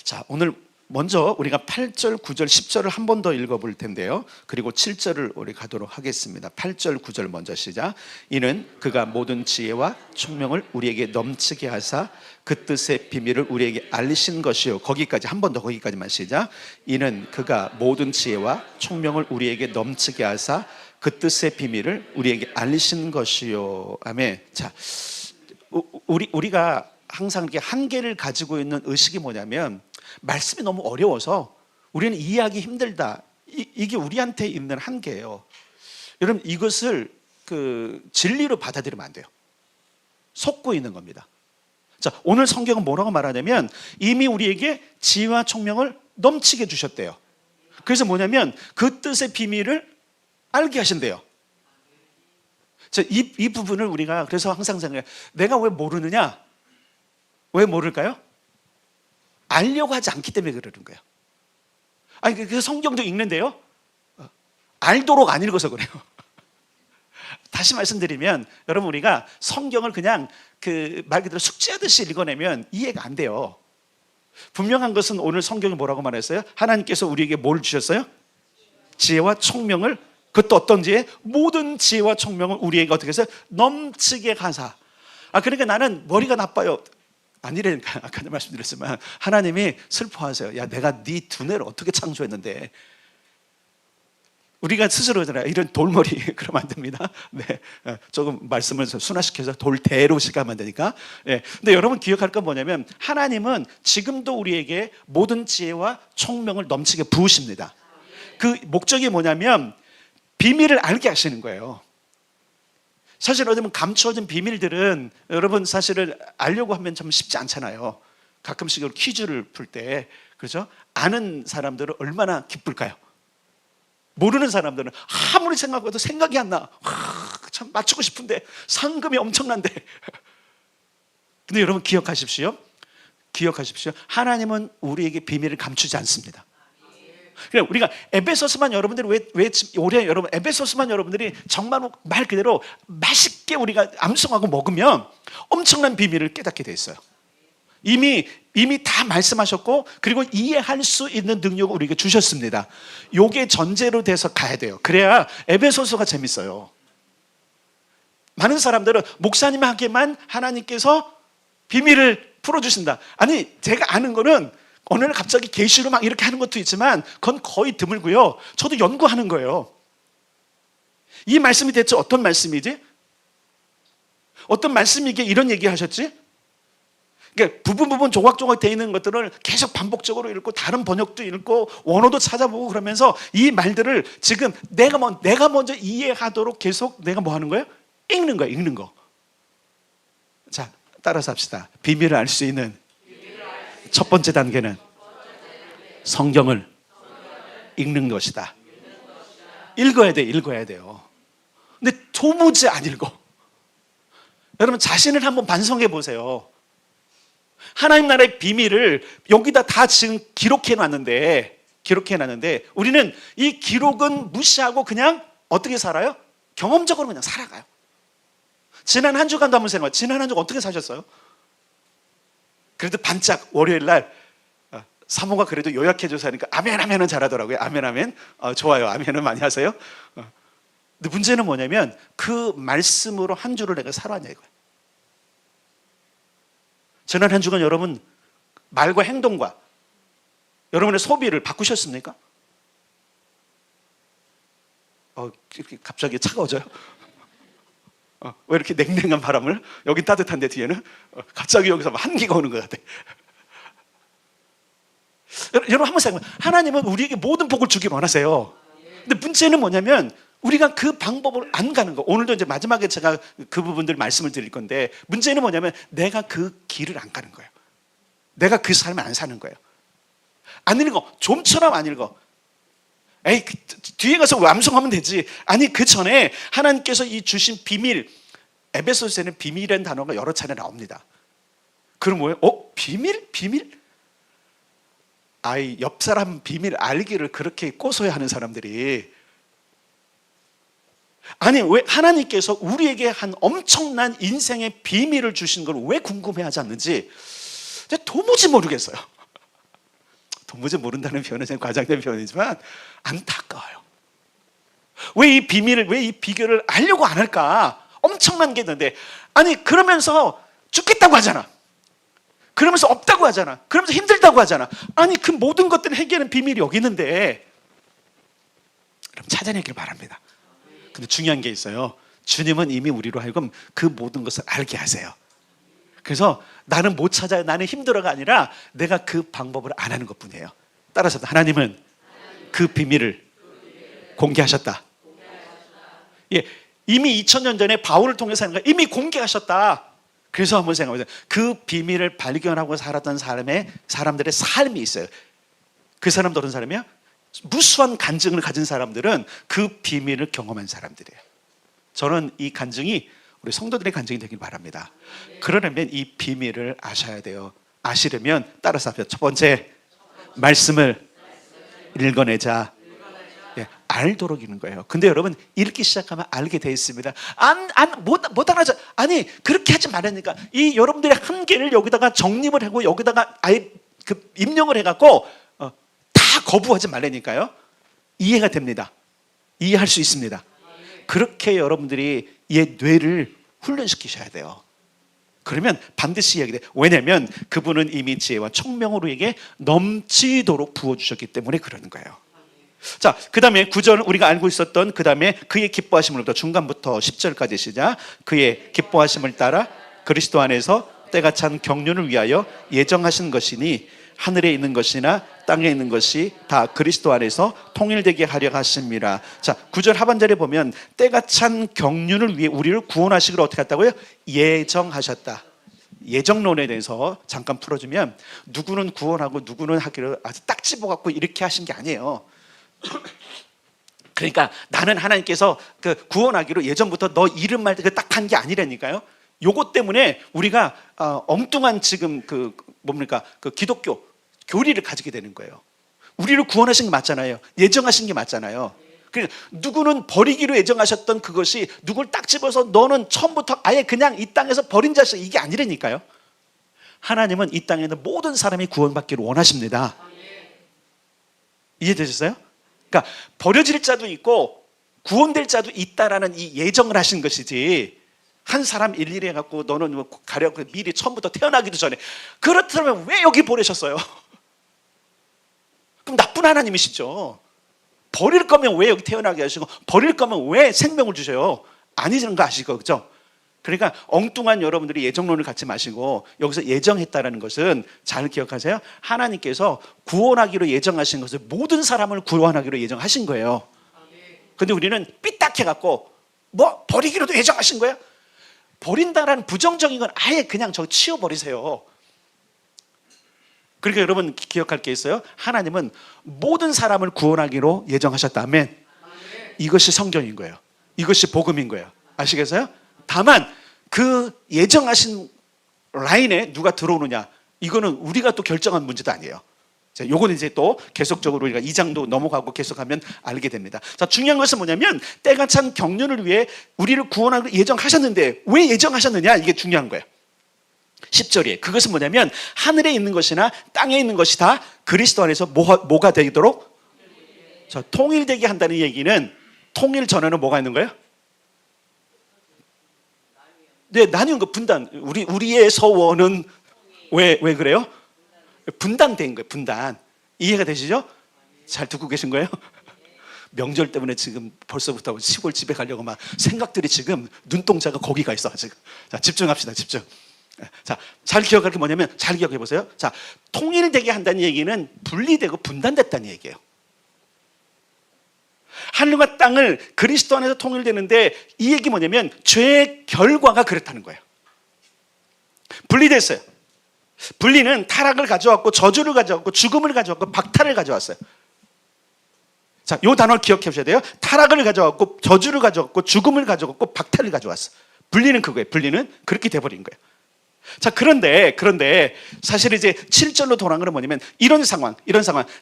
자, 오늘 먼저 우리가 8절, 9절, 10절을 한 번 더 읽어볼 텐데요. 그리고 7절을 우리 가도록 하겠습니다. 8절, 9절 먼저 시작. 이는 그가 모든 지혜와 총명을 우리에게 넘치게 하사 그 뜻의 비밀을 우리에게 알리신 것이요. 거기까지 한 번 더 거기까지만 시작. 이는 그가 모든 지혜와 총명을 우리에게 넘치게 하사 그 뜻의 비밀을 우리에게 알리신 것이요. 아멘. 자, 우리가 항상 이렇게 한계를 가지고 있는 의식이 뭐냐면 말씀이 너무 어려워서 우리는 이해하기 힘들다. 이게 우리한테 있는 한계예요. 여러분, 이것을 진리로 받아들이면 안 돼요. 속고 있는 겁니다. 자, 오늘 성경은 뭐라고 말하냐면 이미 우리에게 지혜와 총명을 넘치게 주셨대요. 그래서 뭐냐면 그 뜻의 비밀을 알게 하신대요. 자, 이 부분을 우리가 그래서 항상 생각해요. 내가 왜 모르느냐? 왜 모를까요? 알려고 하지 않기 때문에 그러는 거예요. 아니, 그 성경도 읽는데요, 알도록 안 읽어서 그래요. 다시 말씀드리면, 여러분, 우리가 성경을 그냥 말 그대로 숙제하듯이 읽어내면 이해가 안 돼요. 분명한 것은 오늘 성경이 뭐라고 말했어요? 하나님께서 우리에게 뭘 주셨어요? 지혜와 총명을, 그것도 어떤 지혜? 모든 지혜와 총명을 우리에게 어떻게 해서 넘치게 하사. 그러니까 나는 머리가 나빠요. 아니라니까. 아까도 말씀드렸지만 하나님이 슬퍼하세요. 야, 내가 네 두뇌를 어떻게 창조했는데. 우리가 스스로 이런 돌머리 그러면 안 됩니다. 네, 조금 말씀을 순화시켜서 돌대로 시가면 되니까. 네. 근데 여러분 기억할 건 뭐냐면 하나님은 지금도 우리에게 모든 지혜와 총명을 넘치게 부으십니다. 그 목적이 뭐냐면 비밀을 알게 하시는 거예요. 사실 어쩌면 감추어진 비밀들은 여러분 사실은 알려고 하면 참 쉽지 않잖아요. 가끔씩 퀴즈를 풀 때, 그렇죠? 아는 사람들은 얼마나 기쁠까요? 모르는 사람들은 아무리 생각해도 생각이 안 나. 참 맞추고 싶은데 상금이 엄청난데. 근데 여러분 기억하십시오. 하나님은 우리에게 비밀을 감추지 않습니다. 그러니까 우리가 에베소서만 여러분들이 왜 올해 여러분 에베소서만 여러분들이 정말 말 그대로 맛있게 우리가 암송하고 먹으면 엄청난 비밀을 깨닫게 돼 있어요. 이미 다 말씀하셨고, 그리고 이해할 수 있는 능력을 우리에게 주셨습니다. 요게 전제로 돼서 가야 돼요. 그래야 에베소서가 재밌어요. 많은 사람들은 목사님에게만 하나님께서 비밀을 풀어주신다. 아니, 제가 아는 거는 어느 날 갑자기 계시로 막 이렇게 하는 것도 있지만 그건 거의 드물고요. 저도 연구하는 거예요. 이 말씀이 대체 어떤 말씀이지? 어떤 말씀이기에 이런 얘기 하셨지? 그러니까 부분 조각조각 되어 있는 것들을 계속 반복적으로 읽고 다른 번역도 읽고 원어도 찾아보고 그러면서 이 말들을 지금 내가 먼저 이해하도록 계속 내가 뭐 하는 거예요? 읽는 거. 자, 따라서 합시다. 비밀을 알 수 있는 첫 번째 단계는 성경을 읽는 것이다. 읽어야 돼요. 근데 도무지 안 읽어. 여러분 자신을 한번 반성해 보세요. 하나님 나라의 비밀을 여기다 다 지금 기록해 놨는데 우리는 이 기록은 무시하고 그냥 어떻게 살아요? 경험적으로 그냥 살아가요. 지난 한 주간도 한번 생각해요. 지난 한 주 어떻게 사셨어요? 그래도 반짝 월요일 날 사모가 그래도 요약해줘서 하니까 아멘은 잘하더라고요. 아멘. 좋아요. 아멘은 많이 하세요. 근데 문제는 뭐냐면 그 말씀으로 한 주를 내가 살아왔냐 이거예요. 지난 한 주간 여러분 말과 행동과 여러분의 소비를 바꾸셨습니까? 이렇게 갑자기 차가워져요. 왜 이렇게 냉랭한 바람을? 여긴 따뜻한데 뒤에는 갑자기 여기서 한기가 오는 것 같아. 여러분 한번 생각해보세요. 하나님은 우리에게 모든 복을 주길 원하세요. 근데 문제는 뭐냐면 우리가 그 방법을 안 가는 거. 오늘도 이제 마지막에 제가 그 부분들 말씀을 드릴 건데 문제는 뭐냐면 내가 그 길을 안 가는 거예요. 내가 그 삶을 안 사는 거예요. 안 읽어. 좀처럼 안 읽어. 에이, 뒤에 가서 암송하면 되지. 아니, 그 전에 하나님께서 이 주신 비밀, 에베소서에는 비밀이라는 단어가 여러 차례 나옵니다. 그럼 뭐예요? 비밀? 옆 사람 비밀 알기를 그렇게 고소해하는 사람들이, 아니 왜 하나님께서 우리에게 한 엄청난 인생의 비밀을 주신 걸 왜 궁금해하지 않는지 도무지 모르겠어요. 도무지 모른다는 표현은 좀 과장된 표현이지만 안타까워요. 왜 이 비밀을, 왜 이 비결을 알려고 안 할까? 엄청난 게 있는데, 아니 그러면서 죽겠다고 하잖아. 그러면서 없다고 하잖아. 그러면서 힘들다고 하잖아. 아니 그 모든 것들을 해결하는 비밀이 여기 있는데, 그럼 찾아내길 바랍니다. 근데 중요한 게 있어요. 주님은 이미 우리로 하여금 그 모든 것을 알게 하세요. 그래서 나는 못 찾아요, 나는 힘들어가 아니라 내가 그 방법을 안 하는 것뿐이에요. 따라서 하나님은 그 비밀을 공개하셨다. 예, 이미 2000년 전에 바울을 통해서 하는 거 이미 공개하셨다. 그래서 한번 생각해보세요. 그 비밀을 발견하고 살았던 사람들의 삶이 있어요. 그 사람도 어떤 사람이야? 무수한 간증을 가진 사람들은 그 비밀을 경험한 사람들이에요. 저는 이 간증이 우리 성도들의 간증이 되길 바랍니다. 그러려면 이 비밀을 아셔야 돼요. 아시려면 따라서 합시다. 첫 번째, 말씀을 읽어내자. 예, 알도록 읽는 거예요. 근데 여러분, 읽기 시작하면 알게 돼 있습니다. 못 알아죠. 아니 그렇게 하지 말라니까. 이 여러분들의 한계를 여기다가 정립을 하고 여기다가 아예 그 입력을 해갖고 다 거부하지 말라니까요. 이해가 됩니다. 이해할 수 있습니다. 그렇게 여러분들이 이 뇌를 훈련시키셔야 돼요. 그러면 반드시 이야기 돼요. 왜냐하면 그분은 이미 지혜와 총명으로 우리에게 넘치도록 부어주셨기 때문에 그러는 거예요. 자, 그 다음에 9절 우리가 알고 있었던 그 다음에 그의 기뻐하심으로부터 중간부터 10절까지 시작. 그의 기뻐하심을 따라 그리스도 안에서 때가 찬 경륜을 위하여 예정하신 것이니 하늘에 있는 것이나 땅에 있는 것이 다 그리스도 안에서 통일되게 하려 하심이라. 자, 9절 하반절에 보면 때가 찬 경륜을 위해 우리를 구원하시기로 어떻게 했다고요? 예정하셨다. 예정론에 대해서 잠깐 풀어주면 누구는 구원하고 누구는 하기를 아주 딱 집어갖고 이렇게 하신 게 아니에요. 그러니까 나는 하나님께서 그 구원하기로 예전부터 너 이름만 딱 한 게 아니라니까요. 요것 때문에 우리가 엉뚱한 지금 그 뭡니까 그 기독교 교리를 가지게 되는 거예요. 우리를 구원하신 게 맞잖아요. 예정하신 게 맞잖아요. 그러니까 누구는 버리기로 예정하셨던 그것이 누굴 딱 집어서 너는 처음부터 아예 그냥 이 땅에서 버린 자식, 이게 아니라니까요. 하나님은 이 땅에 있는 모든 사람이 구원받기를 원하십니다. 이해되셨어요? 그러니까 버려질 자도 있고 구원될 자도 있다라는 이 예정을 하신 것이지, 한 사람 일일이 해갖고 너는 뭐 가려 미리 처음부터 태어나기도 전에. 그렇다면 왜 여기 보내셨어요? 그럼 나쁜 하나님이시죠. 버릴 거면 왜 여기 태어나게 하시고 버릴 거면 왜 생명을 주셔요? 아니는 거 아시고, 그죠? 그러니까 엉뚱한 여러분들이 예정론을 갖지 마시고 여기서 예정했다라는 것은 잘 기억하세요. 하나님께서 구원하기로 예정하신 것을 모든 사람을 구원하기로 예정하신 거예요. 근데 우리는 삐딱해갖고 뭐 버리기로도 예정하신 거야? 버린다라는 부정적인 건 아예 그냥 저 치워버리세요. 그러니까 여러분 기억할 게 있어요. 하나님은 모든 사람을 구원하기로 예정하셨다. 아멘. 이것이 성경인 거예요. 이것이 복음인 거예요. 아시겠어요? 다만 그 예정하신 라인에 누가 들어오느냐, 이거는 우리가 또 결정한 문제도 아니에요. 자, 요거는 이제 또 계속적으로 우리가 2장도 넘어가고 계속하면 알게 됩니다. 자, 중요한 것은 뭐냐면 때가 찬 경륜을 위해 우리를 구원하기로 예정하셨는데 왜 예정하셨느냐, 이게 중요한 거예요. 10절에 그것은 뭐냐면 하늘에 있는 것이나 땅에 있는 것이 다 그리스도 안에서 뭐가 되도록, 자, 통일되게 한다는 얘기는 통일 전에는 뭐가 있는 거예요? 네, 나뉘는 거, 분단. 우리의 서원은 왜 그래요? 분단된 거예요. 분단. 이해가 되시죠? 잘 듣고 계신 거예요? 명절 때문에 지금 벌써부터 시골 집에 가려고 막 생각들이 지금 눈동자가 거기가 있어 지금. 자, 집중합시다. 집중. 자, 잘 기억할 게 뭐냐면 잘 기억해 보세요. 자, 통일되게 한다는 얘기는 분리되고 분단됐다는 얘기예요. 하늘과 땅을 그리스도 안에서 통일되는데 이 얘기 뭐냐면 죄의 결과가 그렇다는 거예요. 분리됐어요. 분리는 타락을 가져왔고 저주를 가져왔고 죽음을 가져왔고 박탈을 가져왔어요. 자, 이 단어를 기억해 보셔야 돼요. 타락을 가져왔고 저주를 가져왔고 죽음을 가져왔고 박탈을 가져왔어. 분리는 그거예요. 분리는 그렇게 돼버린 거예요. 자, 그런데 사실 이제 7절로 돌아간 건 뭐냐면 이런 상황.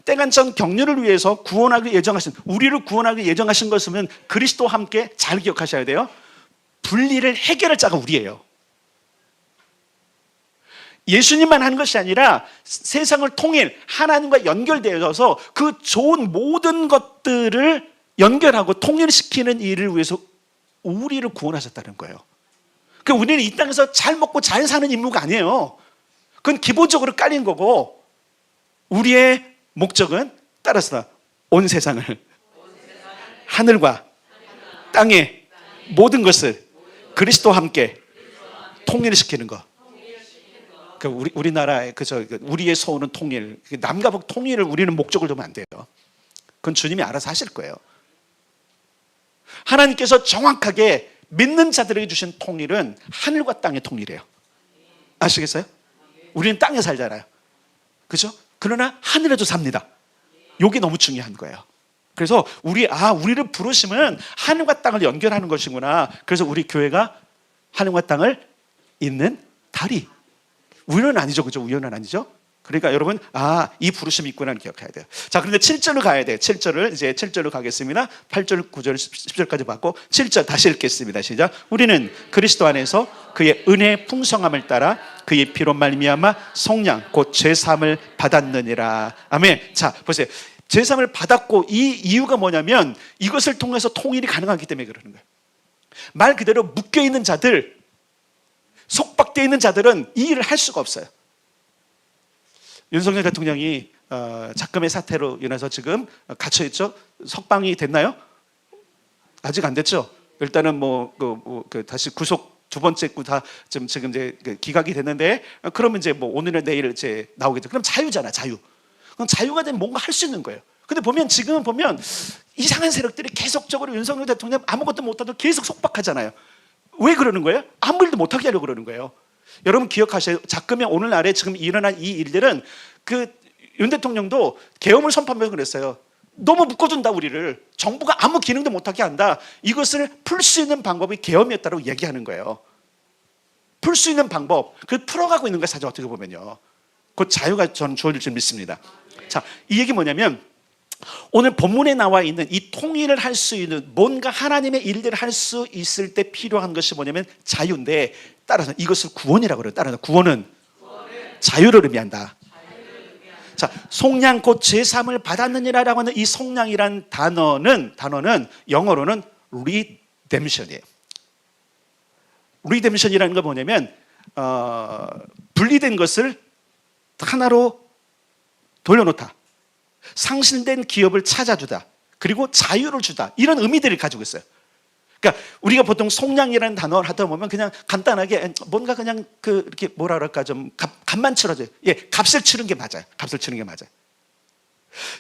때가 찬 경륜을 위해서 구원하기 예정하신, 우리를 구원하기 예정하신 것은 그리스도와 함께 잘 기억하셔야 돼요. 분리를 해결할 자가 우리예요. 예수님만 하는 것이 아니라 세상을 통일, 하나님과 연결되어서 그 좋은 모든 것들을 연결하고 통일시키는 일을 위해서 우리를 구원하셨다는 거예요. 그러니까 우리는 이 땅에서 잘 먹고 잘 사는 임무가 아니에요. 그건 기본적으로 깔린 거고, 우리의 목적은 따라서 온 세상을, 하늘과 땅의 모든 것을 그리스도와 함께 통일시키는 거. 우리나라의 우리의 소원은 통일, 남과 북 통일을 우리는 목적을 두면 안 돼요. 그건 주님이 알아서 하실 거예요. 하나님께서 정확하게 믿는 자들에게 주신 통일은 하늘과 땅의 통일이에요. 아시겠어요? 우리는 땅에 살잖아요. 그죠? 그러나 하늘에도 삽니다. 이게 너무 중요한 거예요. 그래서 우리를 부르심은 하늘과 땅을 연결하는 것이구나. 그래서 우리 교회가 하늘과 땅을 잇는 다리. 우연은 아니죠. 그죠? 우연은 아니죠. 그러니까 여러분, 이 부르심이 있구나를 기억해야 돼요. 자, 그런데 7절로 가야 돼요. 7절로 가겠습니다. 8절, 9절, 10절까지 봤고 7절 다시 읽겠습니다. 시작. 우리는 그리스도 안에서 그의 은혜의 풍성함을 따라 그의 피로 말미암아 속량 곧 죄사함을 받았느니라. 아멘. 자, 보세요. 죄사함을 받았고, 이 이유가 뭐냐면 이것을 통해서 통일이 가능하기 때문에 그러는 거예요. 말 그대로 묶여있는 자들, 속박되어 있는 자들은 이 일을 할 수가 없어요. 윤석열 대통령이 작금의 사태로 인해서 지금 갇혀있죠. 석방이 됐나요? 아직 안 됐죠. 일단은 다시 구속 두 번째 다 지금 이제 기각이 됐는데, 그러면 이제 오늘은 내일 이제 나오겠죠. 그럼 자유잖아, 자유. 그럼 자유가 되면 뭔가 할 수 있는 거예요. 근데 지금은 보면 이상한 세력들이 계속적으로 윤석열 대통령 아무것도 못하도 계속 속박하잖아요. 왜 그러는 거예요? 아무 일도 못하게 하려고 그러는 거예요. 여러분 기억하세요. 작금의 오늘날에 지금 일어난 이 일들은 윤 대통령도 계엄을 선포하면서 그랬어요. 너무 묶어둔다, 우리를. 정부가 아무 기능도 못하게 한다. 이것을 풀 수 있는 방법이 계엄이었다고 얘기하는 거예요. 풀 수 있는 방법, 풀어가고 있는 거예요. 사실 어떻게 보면요. 곧 자유가 저는 주어질 줄 믿습니다. 자, 이 얘기 뭐냐면 오늘 본문에 나와 있는 이 통일을 할 수 있는, 뭔가 하나님의 일들을 할 수 있을 때 필요한 것이 뭐냐면 자유인데, 따라서 이것을 구원이라고 그래요. 따라서 구원은 자유를 의미한다. 자, 속량 곧 죄사함을 받았느니라라고 하는 이 속량이란 단어는 영어로는 redemption이에요. redemption이라는 건 뭐냐면 분리된 것을 하나로 돌려놓다, 상실된 기업을 찾아주다, 그리고 자유를 주다, 이런 의미들을 가지고 있어요. 그러니까 우리가 보통 속량이라는 단어를 하다 보면 그냥 간단하게 뭔가 그냥 이렇게 뭐라 그럴까, 좀 값만 치러져요. 값을 치른 게 맞아요. 값을 치른 게 맞아요.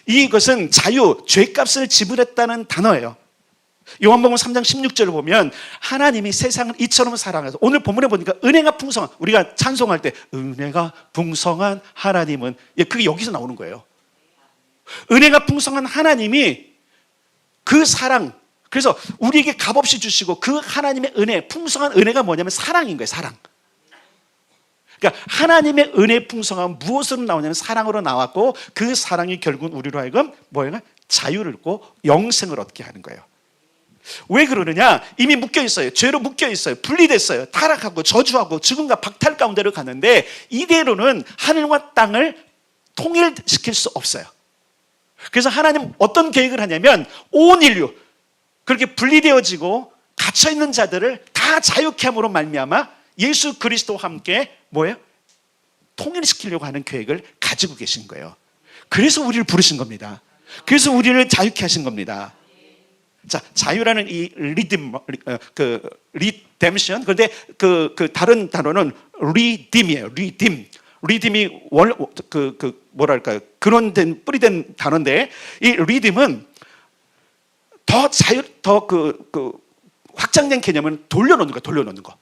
이것은 자유, 죄값을 지불했다는 단어예요. 요한복음 3장 16절을 보면 하나님이 세상을 이처럼 사랑해서, 오늘 본문에 보니까 은혜가 풍성한, 우리가 찬송할 때 은혜가 풍성한 하나님은, 그게 여기서 나오는 거예요. 은혜가 풍성한 하나님이 그 사랑, 그래서 우리에게 값없이 주시고, 그 하나님의 은혜, 풍성한 은혜가 뭐냐면 사랑인 거예요. 사랑. 그러니까 하나님의 은혜의 풍성함은 무엇으로 나오냐면 사랑으로 나왔고, 그 사랑이 결국은 우리로 하여금 뭐예요? 자유를 얻고 영생을 얻게 하는 거예요. 왜 그러느냐? 이미 묶여있어요. 죄로 묶여있어요. 분리됐어요. 타락하고 저주하고 죽음과 박탈 가운데로 갔는데, 이대로는 하늘과 땅을 통일시킬 수 없어요. 그래서 하나님 어떤 계획을 하냐면 온 인류, 그렇게 분리되어지고 갇혀있는 자들을 다 자유케 함으로 말미암아 예수 그리스도와 함께 뭐예요? 통일시키려고 하는 계획을 가지고 계신 거예요. 그래서 우리를 부르신 겁니다. 그래서 우리를 자유케 하신 겁니다. 자, 자유라는 이 redemption, 그런데 다른 단어는 redeem이에요. redeem이 뭐랄까요? 근원된, 뿌리된 단어인데, 이 redeem은 더 확장된 개념은 돌려놓는 거예요. 돌려놓는 거.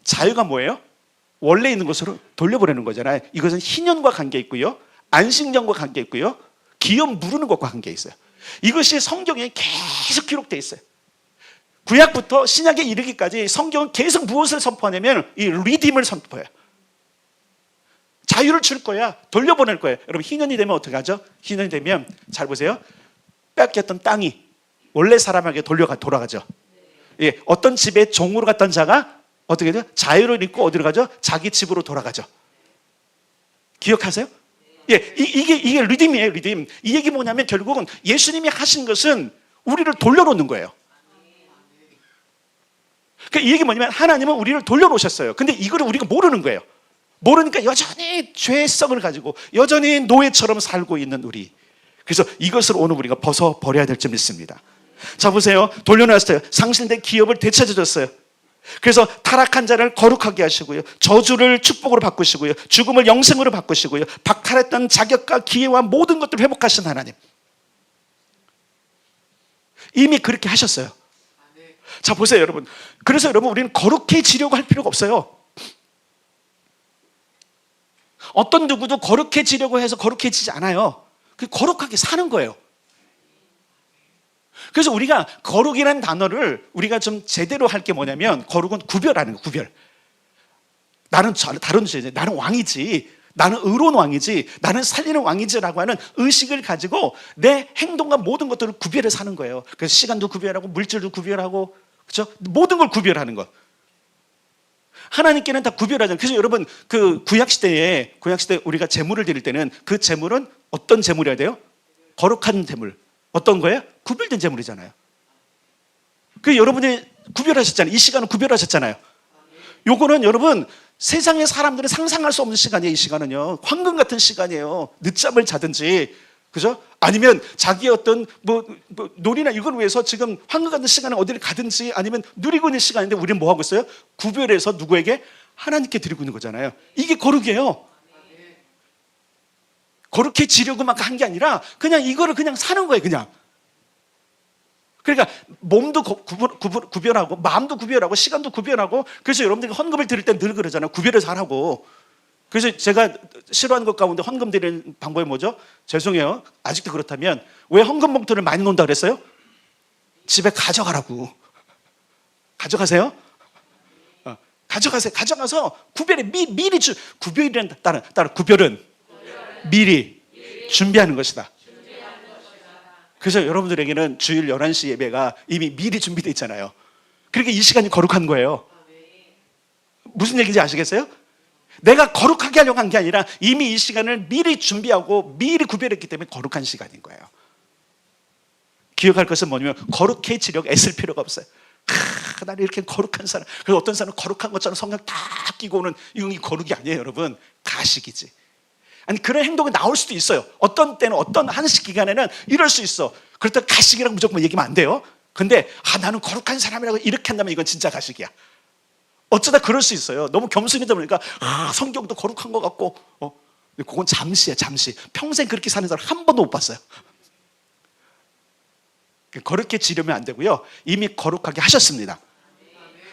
자유가 뭐예요? 원래 있는 것으로 돌려보내는 거잖아요. 이것은 희년과 관계 있고요, 안식년과 관계 있고요, 기업 무르는 것과 관계 있어요. 이것이 성경에 계속 기록되어 있어요. 구약부터 신약에 이르기까지 성경은 계속 무엇을 선포하냐면 이 리딤을 선포해요. 자유를 줄 거야, 돌려보낼 거예요. 여러분, 희년이 되면 어떻게 하죠? 희년이 되면 잘 보세요. 뺏겼던 땅이 원래 사람에게 돌아가죠. 어떤 집에 종으로 갔던 자가 어떻게 돼요? 자유를 입고 어디로 가죠? 자기 집으로 돌아가죠. 기억하세요? 예, 이게 리딤이에요, 리딤. 이 얘기 뭐냐면 결국은 예수님이 하신 것은 우리를 돌려놓는 거예요. 그러니까 이 얘기 뭐냐면 하나님은 우리를 돌려놓으셨어요. 근데 이거를 우리가 모르는 거예요. 모르니까 여전히 죄성을 가지고 여전히 노예처럼 살고 있는 우리. 그래서 이것을 오늘 우리가 벗어버려야 될 줄 믿습니다. 자, 보세요. 돌려놨어요. 상실된 기업을 되찾아줬어요. 그래서 타락한 자를 거룩하게 하시고요, 저주를 축복으로 바꾸시고요, 죽음을 영생으로 바꾸시고요, 박탈했던 자격과 기회와 모든 것들을 회복하신 하나님, 이미 그렇게 하셨어요. 자, 보세요 여러분. 그래서 여러분, 우리는 거룩해지려고 할 필요가 없어요. 어떤 누구도 거룩해지려고 해서 거룩해지지 않아요. 거룩하게 사는 거예요. 그래서 우리가 거룩이라는 단어를 우리가 좀 제대로 할 게 뭐냐면, 거룩은 구별하는 거예요. 구별. 나는 다른 주제, 나는 왕이지, 나는 의로운 왕이지, 나는 살리는 왕이지라고 하는 의식을 가지고 내 행동과 모든 것들을 구별해 사는 거예요. 그래서 시간도 구별하고 물질도 구별하고, 그렇죠? 모든 걸 구별하는 것. 하나님께는 다 구별하잖아요. 그래서 여러분, 그 구약 시대에 우리가 제물을 드릴 때는 그 제물은 어떤 제물이어야 돼요? 거룩한 제물. 어떤 거예요? 구별된 제물이잖아요. 그 여러분이 구별하셨잖아요. 이 시간은 구별하셨잖아요. 요거는 여러분, 세상의 사람들은 상상할 수 없는 시간이에요. 이 시간은요, 황금 같은 시간이에요. 늦잠을 자든지, 그죠? 아니면 자기의 어떤 놀이나 이걸 위해서 지금 황금 같은 시간에 어디를 가든지, 아니면 누리고 있는 시간인데 우리는 뭐 하고 있어요? 구별해서 누구에게? 하나님께 드리고 있는 거잖아요. 이게 거룩이에요. 거룩해지려고만 한 게 아니라 그냥 이거를 그냥 사는 거예요. 그냥. 그러니까 몸도 구별하고, 마음도 구별하고, 시간도 구별하고. 그래서 여러분들이 헌금을 드릴 때 늘 그러잖아요. 구별해서 하라고. 그래서 제가 싫어하는 것 가운데 헌금 드리는 방법이 뭐죠? 죄송해요, 아직도 그렇다면 왜 헌금 봉투를 많이 놓는다 그랬어요? 집에 가져가라고. 가져가세요. 가져가세요. 가져가서 구별해. 미리 구별이라는 따라 구별은 미리 준비하는 것이다. 그래서 여러분들에게는 주일 11시 예배가 이미 미리 준비되어 있잖아요. 그러니까 이 시간이 거룩한 거예요. 무슨 얘기인지 아시겠어요? 내가 거룩하게 하려고 한 게 아니라 이미 이 시간을 미리 준비하고 미리 구별했기 때문에 거룩한 시간인 거예요. 기억할 것은 뭐냐면, 거룩해지려고 애쓸 필요가 없어요. 나는 이렇게 거룩한 사람. 그래서 어떤 사람은 거룩한 것처럼 성경 다 끼고 오는, 이건 거룩이 아니에요 여러분. 가식이지. 아니, 그런 행동이 나올 수도 있어요. 어떤 때는, 어떤 한식 기간에는 이럴 수 있어. 그렇다고 가식이라고 무조건 얘기하면 안 돼요. 근데 나는 거룩한 사람이라고 이렇게 한다면 이건 진짜 가식이야. 어쩌다 그럴 수 있어요. 너무 겸손이다 보니까 성경도 거룩한 것 같고, 근데 그건 잠시야, 잠시. 평생 그렇게 사는 사람 한 번도 못 봤어요. 거룩해지려면 안 되고요, 이미 거룩하게 하셨습니다.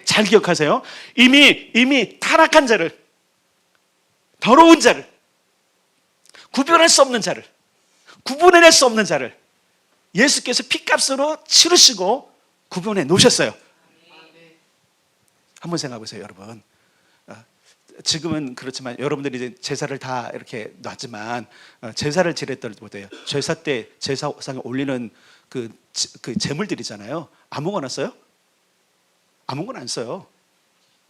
잘 기억하세요. 이미 타락한 자를, 더러운 자를, 구별할 수 없는 자를, 구분해낼 수 없는 자를 예수께서 피값으로 치르시고 구분해 놓으셨어요. 한번 생각해 보세요 여러분. 지금은 그렇지만 여러분들이 이제 제사를 다 이렇게 놨지만, 제사를 지냈던 때보다요, 제사 때 제사상에 올리는 그 제물들이잖아요. 아무거나 써요? 아무거나 안 써요.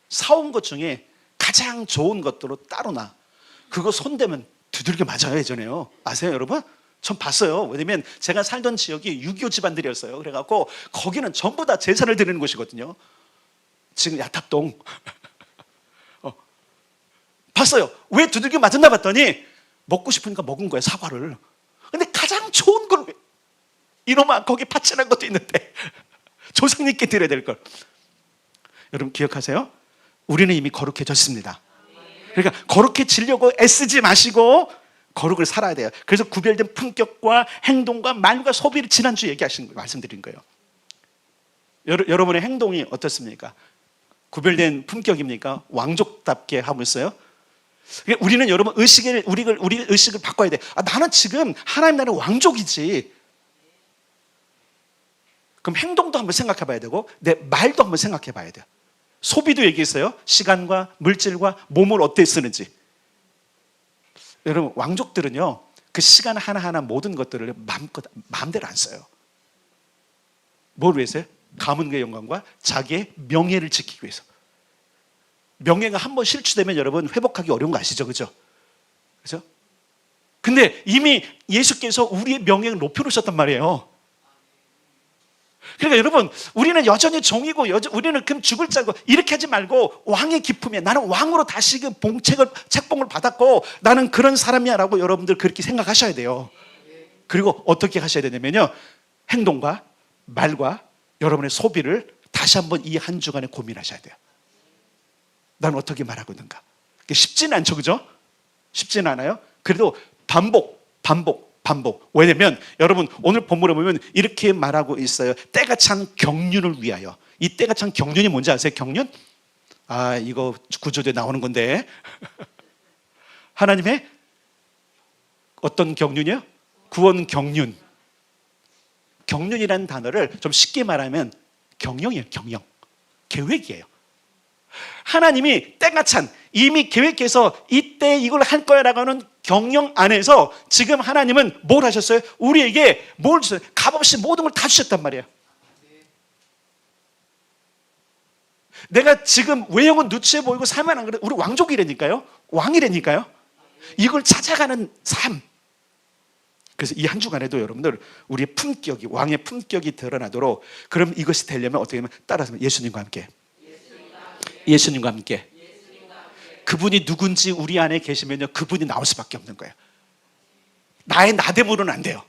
사온 것 중에 가장 좋은 것들로 따로 놔. 그거 손대면 두들겨 맞아요. 예전에요. 아세요 여러분? 전 봤어요. 왜냐면 제가 살던 지역이 6.25 집안들이었어요. 그래갖고 거기는 전부 다 제사를 드리는 곳이거든요. 지금 야탑동. 봤어요. 왜 두들겨 맞았나 봤더니 먹고 싶으니까 먹은 거예요, 사과를. 근데 가장 좋은 걸 왜, 이놈아 거기 파채난 것도 있는데 조상님께 드려야 될 걸. 여러분 기억하세요? 우리는 이미 거룩해졌습니다. 그러니까 거룩해지려고 애쓰지 마시고 거룩을 살아야 돼요. 그래서 구별된 품격과 행동과 말과 소비를 지난주에 얘기하신 거 말씀드린 거예요. 여러분의 행동이 어떻습니까? 구별된 품격입니까? 왕족답게 하고 있어요? 우리는 여러분 우리 의식을 바꿔야 돼. 나는 지금 하나님 나라의 왕족이지. 그럼 행동도 한번 생각해 봐야 되고 내 말도 한번 생각해 봐야 돼요. 소비도 얘기했어요. 시간과 물질과 몸을 어떻게 쓰는지. 여러분 왕족들은요, 그 시간 하나하나 모든 것들을 마음대로 안 써요. 뭘 위해서요? 가문의 영광과 자기의 명예를 지키기 위해서. 명예가 한번 실추되면 여러분 회복하기 어려운 거 아시죠? 그죠? 그죠? 근데 이미 예수께서 우리의 명예를 높여놓으셨단 말이에요. 그러니까 여러분, 우리는 여전히 종이고 우리는 그럼 죽을 자고 이렇게 하지 말고 왕의 기쁨이야. 나는 왕으로 다시금 책봉을 받았고 나는 그런 사람이야 라고 여러분들 그렇게 생각하셔야 돼요. 그리고 어떻게 하셔야 되냐면요, 행동과 말과 여러분의 소비를 다시 한번 이 한 주간에 고민하셔야 돼요. 난 어떻게 말하고 있는가? 쉽지는 않죠, 그죠? 쉽지는 않아요. 그래도 반복. 왜냐면 여러분 오늘 본문에 보면 이렇게 말하고 있어요. 때가 찬 경륜을 위하여. 이 때가 찬 경륜이 뭔지 아세요? 경륜? 이거 구조대에 나오는 건데 하나님의 어떤 경륜이요? 구원 경륜. 경륜이라는 단어를 좀 쉽게 말하면 경영이에요. 경영. 계획이에요. 하나님이 때가 찬, 이미 계획해서 이때 이걸 할 거야 라고 하는 경영 안에서 지금 하나님은 뭘 하셨어요? 우리에게 뭘 주셨어요? 값없이 모든 걸 다 주셨단 말이에요. 내가 지금 외형은 누추해 보이고 살만 안 그래. 우리 왕족이라니까요. 왕이라니까요. 이걸 찾아가는 삶. 그래서 이 한 주간에도 여러분들 우리의 품격이, 왕의 품격이 드러나도록, 그럼 이것이 되려면 어떻게 하면 따라서 예수님과 함께. 예수님과 함께. 그분이 누군지 우리 안에 계시면요, 그분이 나올 수밖에 없는 거예요. 나의 나됨으로는 안 돼요.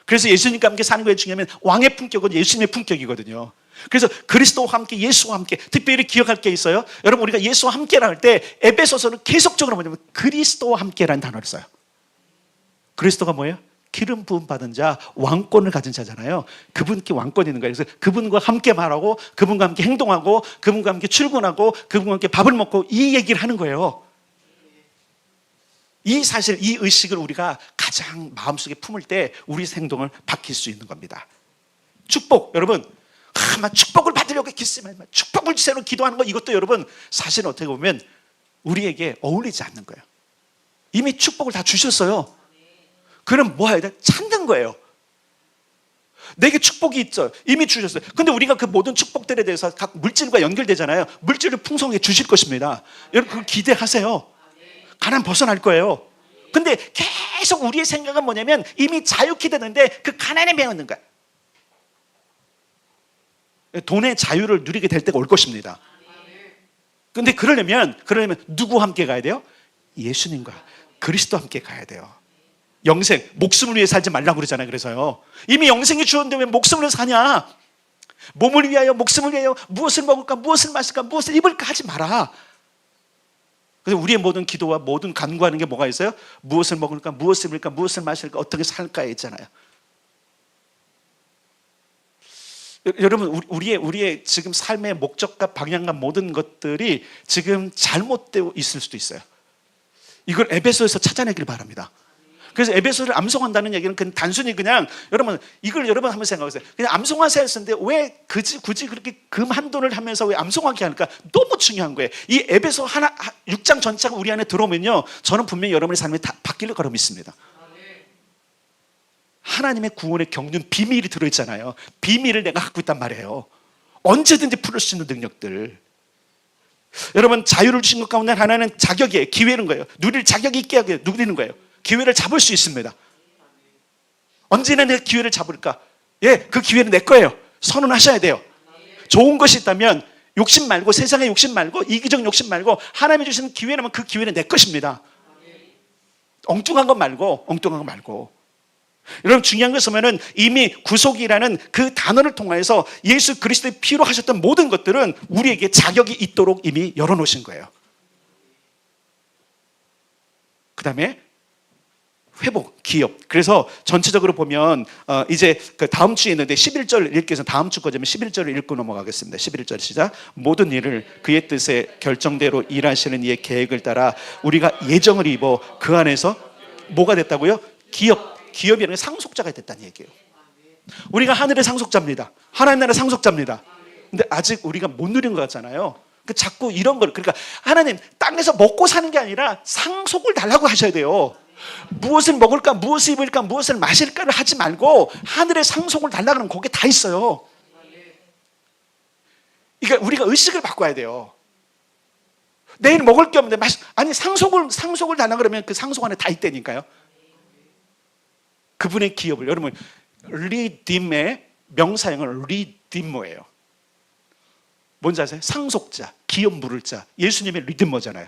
그래서 예수님과 함께 사는 거에 중요하면 왕의 품격은 예수님의 품격이거든요. 그래서 그리스도와 함께, 예수와 함께, 특별히 기억할 게 있어요. 여러분, 우리가 예수와 함께라 할 때 에베소서는 계속적으로 뭐냐면 그리스도와 함께라는 단어를 써요. 그리스도가 뭐예요? 기름 부음 받은 자, 왕권을 가진 자잖아요. 그분께 왕권이 있는 거예요. 그래서 그분과 함께 말하고, 그분과 함께 행동하고, 그분과 함께 출근하고, 그분과 함께 밥을 먹고, 이 얘기를 하는 거예요. 이 사실, 이 의식을 우리가 가장 마음속에 품을 때 우리 행동을 바뀔 수 있는 겁니다. 축복, 여러분, 막 축복을 받으려고 기도하면 축복을 주세요 기도하는 거, 이것도 여러분 사실 어떻게 보면 우리에게 어울리지 않는 거예요. 이미 축복을 다 주셨어요. 그럼 뭐 해야 돼? 찾는 거예요. 내게 축복이 있죠. 이미 주셨어요. 근데 우리가 그 모든 축복들에 대해서 각 물질과 연결되잖아요. 물질을 풍성하게 주실 것입니다. 여러분 그걸 기대하세요. 가난 벗어날 거예요. 근데 계속 우리의 생각은 뭐냐면 이미 자유케 되는데 그 가난에 매었는 거야. 돈의 자유를 누리게 될 때가 올 것입니다. 근데 그러려면 누구와 함께 가야 돼요? 예수님과 그리스도와 함께 가야 돼요. 영생, 목숨을 위해 살지 말라고 그러잖아요. 그래서요, 이미 영생이 주었는데 왜 목숨을 위해 사냐? 몸을 위하여, 목숨을 위하여 무엇을 먹을까, 무엇을 마실까, 무엇을 입을까 하지 마라. 그래서 우리의 모든 기도와 모든 간구하는 게 뭐가 있어요? 무엇을 먹을까, 무엇을 입을까, 무엇을 마실까, 어떻게 살까에 있잖아요. 여러분, 우리의 지금 삶의 목적과 방향과 모든 것들이 지금 잘못되어 있을 수도 있어요. 이걸 에베소에서 찾아내길 바랍니다. 그래서 에베소를 암송한다는 얘기는 그냥 단순히 그냥 여러분 이걸 여러분 한번 생각하세요. 그냥 암송하세요 했는데 왜 굳이 그렇게 금 한돈을 하면서 왜 암송하게 할까? 너무 중요한 거예요. 이 에베소 6장 전체가 우리 안에 들어오면요, 저는 분명히 여러분의 삶이 다 바뀔 거라고 믿습니다. 하나님의 구원의 경륜 비밀이 들어있잖아요. 비밀을 내가 갖고 있단 말이에요. 언제든지 풀을 수 있는 능력들. 여러분, 자유를 주신 것 가운데 하나는 자격이에요. 기회는 거예요. 누릴 자격이 있게 하게 누리는 거예요. 기회를 잡을 수 있습니다. 언제나 내가 기회를 잡을까? 그 기회는 내 거예요. 선언하셔야 돼요. 좋은 것이 있다면 욕심 말고, 세상의 욕심 말고, 이기적 욕심 말고, 하나님이 주시는 기회라면 그 기회는 내 것입니다. 엉뚱한 것 말고. 여러분, 중요한 것은 뭐냐면 이미 구속이라는 그 단어를 통해서 예수 그리스도의 피로 하셨던 모든 것들은 우리에게 자격이 있도록 이미 열어놓으신 거예요. 그 다음에 회복, 기업. 그래서 전체적으로 보면 이제 그 다음 주에 있는데 11절 읽기 위해서 다음 주 거지만 11절을 읽고 넘어가겠습니다. 11절 시작. 모든 일을 그의 뜻에 결정대로 일하시는 이의 계획을 따라 우리가 예정을 입어 그 안에서 뭐가 됐다고요? 기업이라는 게 상속자가 됐다는 얘기예요. 우리가 하늘의 상속자입니다. 하나님 나라의 상속자입니다. 근데 아직 우리가 못 누린 것 같잖아요. 자꾸 이런 걸, 그러니까 하나님 땅에서 먹고 사는 게 아니라 상속을 달라고 하셔야 돼요. 무엇을 먹을까, 무엇을 입을까, 무엇을 마실까를 하지 말고 하늘의 상속을 달라고 하면 거기에 다 있어요. 그러니까 우리가 의식을 바꿔야 돼요. 내일 먹을 게 없는데 아니 상속을 달라 그러면 그 상속 안에 다 있다니까요. 그분의 기업을 여러분 리딤의 명사형은 리딤머예요. 뭔지 아세요? 상속자, 기업 물을 자. 예수님의 리딤머잖아요.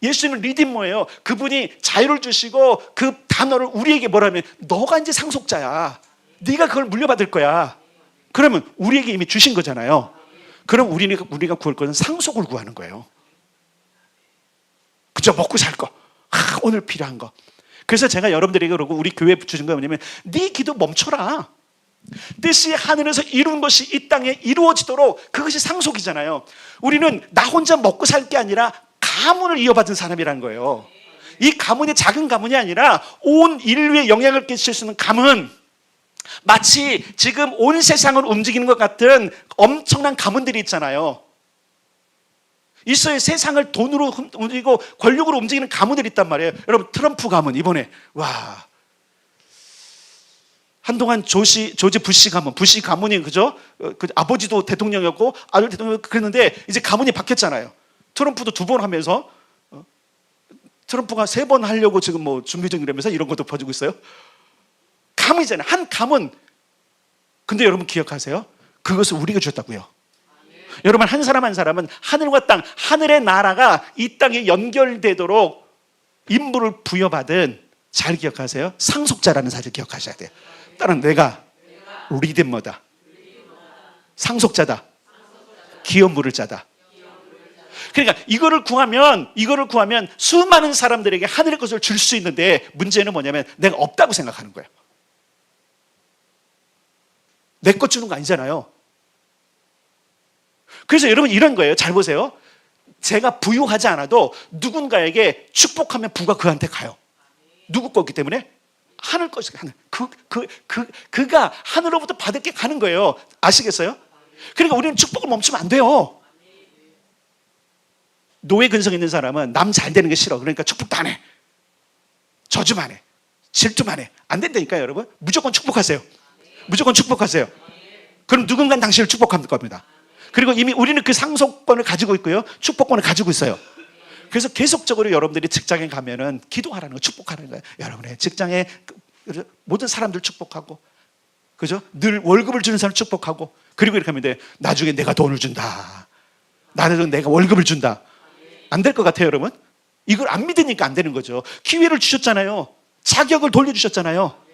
예수님은 리딤머예요. 그분이 자유를 주시고 그 단어를 우리에게 뭐라면 너가 이제 상속자야. 네가 그걸 물려받을 거야. 그러면 우리에게 이미 주신 거잖아요. 그럼 우리가 구할 것은 상속을 구하는 거예요. 그죠? 먹고 살 거. 오늘 필요한 거. 그래서 제가 여러분들에게 그러고 우리 교회에 주신 거 뭐냐면 네 기도 멈춰라. 뜻이 하늘에서 이룬 것이 이 땅에 이루어지도록 그것이 상속이잖아요. 우리는 나 혼자 먹고 살 게 아니라 가문을 이어받은 사람이라는 거예요. 이 가문이 작은 가문이 아니라 온 인류에 영향을 끼칠 수 있는 가문. 마치 지금 온 세상을 움직이는 것 같은 엄청난 가문들이 있잖아요. 있어요. 세상을 돈으로 움직이고 권력으로 움직이는 가문들이 있단 말이에요. 여러분 트럼프 가문 이번에 와 한동안 조지 부시 가문이 그죠? 그 아버지도 대통령이었고 아들 대통령이었고 그랬는데 이제 가문이 바뀌었잖아요. 트럼프도 2번 하면서 트럼프가 3번 하려고 지금 뭐 준비 중이라면서 이런 것도 퍼지고 있어요. 가문이잖아요. 한 가문. 근데 여러분 기억하세요? 그것을 우리가 주었다고요. 여러분 한 사람 한 사람은 하늘과 땅, 하늘의 나라가 이 땅에 연결되도록 임무를 부여받은 잘 기억하세요. 상속자라는 사실을 기억하셔야 돼요. 따라는 내가 리딤머다. 상속자다. 기업 물을 자다. 그러니까 이거를 구하면 수많은 사람들에게 하늘의 것을 줄 수 있는데 문제는 뭐냐면 내가 없다고 생각하는 거예요. 내 것 주는 거 아니잖아요. 그래서 여러분 이런 거예요. 잘 보세요. 제가 부유하지 않아도 누군가에게 축복하면 부가 그한테 가요. 누구 거기 때문에? 하늘 것이 하늘. 그가 하늘로부터 받을 게 가는 거예요. 아시겠어요? 그러니까 우리는 축복을 멈추면 안 돼요. 노예 근성 있는 사람은 남 잘 되는 게 싫어. 그러니까 축복도 안 해. 저주만 해. 질투만 해. 안 된다니까요, 여러분. 무조건 축복하세요. 무조건 축복하세요. 그럼 누군가는 당신을 축복할 겁니다. 그리고 이미 우리는 그 상속권을 가지고 있고요. 축복권을 가지고 있어요. 그래서 계속적으로 여러분들이 직장에 가면은 기도하라는 거, 축복하라는 거예요. 여러분의 직장에 모든 사람들 축복하고, 그죠? 늘 월급을 주는 사람 축복하고, 그리고 이렇게 하면 돼. 나중에 내가 돈을 준다. 나는 내가 월급을 준다. 안 될 것 같아요, 여러분? 이걸 안 믿으니까 안 되는 거죠. 기회를 주셨잖아요. 자격을 돌려주셨잖아요.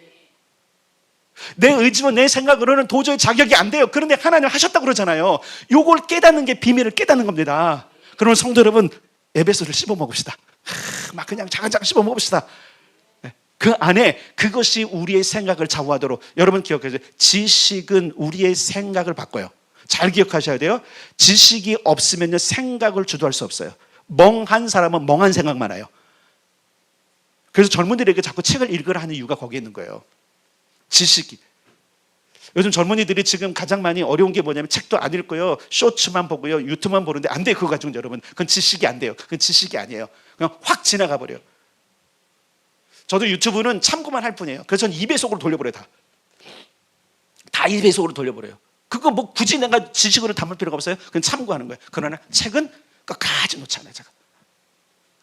내 의지와 내 생각으로는 도저히 자격이 안 돼요. 그런데 하나님 하셨다고 그러잖아요. 요걸 깨닫는 게 비밀을 깨닫는 겁니다. 그러면 성도 여러분, 에베소를 씹어 먹읍시다. 막 그냥 자글자글 씹어 먹읍시다. 그 안에 그것이 우리의 생각을 좌우하도록. 여러분 기억하세요. 지식은 우리의 생각을 바꿔요. 잘 기억하셔야 돼요. 지식이 없으면 생각을 주도할 수 없어요. 멍한 사람은 멍한 생각만 해요. 그래서 젊은이들에게 자꾸 책을 읽으라 하는 이유가 거기에 있는 거예요. 지식이. 요즘 젊은이들이 지금 가장 많이 어려운 게 뭐냐면 책도 안 읽고요. 쇼츠만 보고요. 유튜브만 보는데 안 돼요. 그거 가지고 여러분. 그건 지식이 안 돼요. 그건 지식이 아니에요. 그냥 확 지나가 버려요. 저도 유튜브는 참고만 할 뿐이에요. 그래서 저는 2배속으로 돌려버려요. 다 2배속으로 돌려버려요. 그거 뭐 굳이 내가 지식으로 담을 필요가 없어요. 그건 참고하는 거예요. 그러나 책은 끝까지 놓지 않아요. 제가.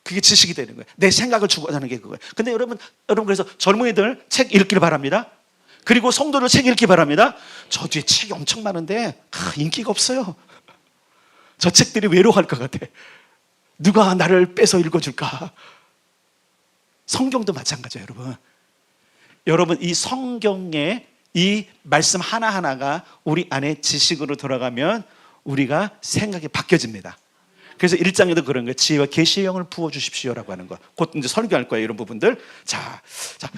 그게 지식이 되는 거예요. 내 생각을 추구하는 게 그거예요. 근데 여러분 그래서 젊은이들 책 읽길 바랍니다. 그리고 성도들 책 읽기 바랍니다. 저 뒤에 책이 엄청 많은데 인기가 없어요. 저 책들이 외로워할 것 같아. 누가 나를 빼서 읽어줄까? 성경도 마찬가지예요, 여러분. 여러분 이 성경의 이 말씀 하나하나가 우리 안에 지식으로 돌아가면 우리가 생각이 바뀌어집니다. 그래서 1장에도 그런 거예요. 지혜와 계시의 영을 부어주십시오라고 하는 거. 곧 이제 설교할 거예요, 이런 부분들. 자,